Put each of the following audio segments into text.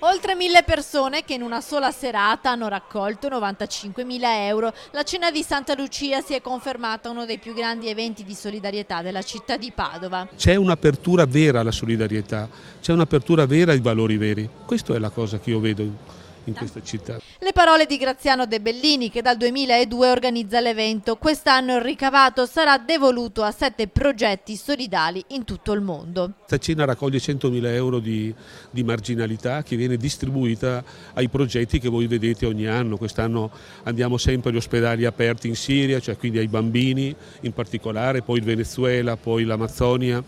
Oltre 1000 persone che in una sola serata hanno raccolto 95.000 euro. La cena di Santa Lucia si è confermata uno dei più grandi eventi di solidarietà della città di Padova. C'è un'apertura vera alla solidarietà, c'è un'apertura vera ai valori veri. Questa è la cosa che io vedo in questa città. Le parole di Graziano De Bellini, che dal 2002 organizza l'evento. Quest'anno il ricavato sarà devoluto a 7 progetti solidali in tutto il mondo. Questa cena raccoglie 100.000 euro di marginalità che viene distribuita ai progetti che voi vedete ogni anno. Quest'anno andiamo sempre agli ospedali aperti in Siria, cioè quindi ai bambini in particolare, poi il Venezuela, poi l'Amazzonia.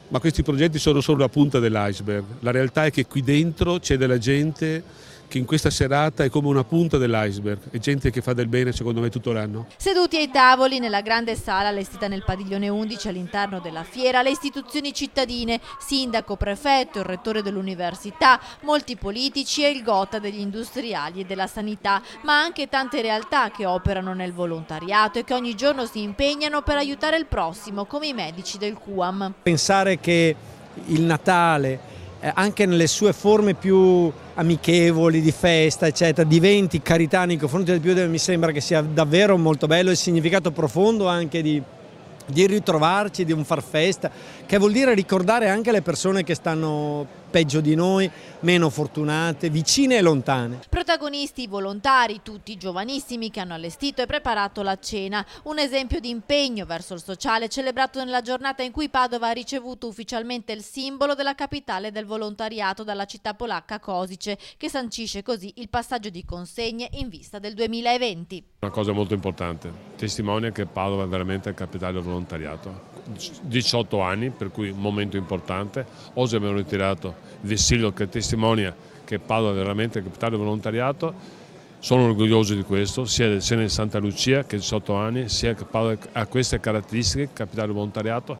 Ma questi progetti sono solo la punta dell'iceberg. La realtà è che qui dentro c'è della gente che in questa serata è come una punta dell'iceberg, è gente che fa del bene secondo me tutto l'anno. Seduti ai tavoli nella grande sala allestita nel padiglione 11 all'interno della fiera, le istituzioni cittadine, sindaco, prefetto, il rettore dell'università, molti politici e il gotha degli industriali e della sanità, ma anche tante realtà che operano nel volontariato e che ogni giorno si impegnano per aiutare il prossimo, come i medici del QAM. Pensare che il Natale, anche nelle sue forme più amichevoli, di festa, eccetera, diventi carità nei confronti del più, mi sembra che sia davvero molto bello, il significato profondo anche di ritrovarci, di un far festa, che vuol dire ricordare anche le persone che stanno peggio di noi, meno fortunate, vicine e lontane. Protagonisti i volontari, tutti giovanissimi, che hanno allestito e preparato la cena. Un esempio di impegno verso il sociale celebrato nella giornata in cui Padova ha ricevuto ufficialmente il simbolo della capitale del volontariato dalla città polacca Košice, che sancisce così il passaggio di consegne in vista del 2020. Una cosa molto importante, testimonia che Padova è veramente la capitale del volontariato. 18 anni, per cui un momento importante. Oggi abbiamo ritirato il vessillo che testimonia che Padova è veramente la capitale del volontariato. Sono orgoglioso di questo, sia del Santa Lucia che 18 anni, sia che Padova ha queste caratteristiche, capitale del volontariato.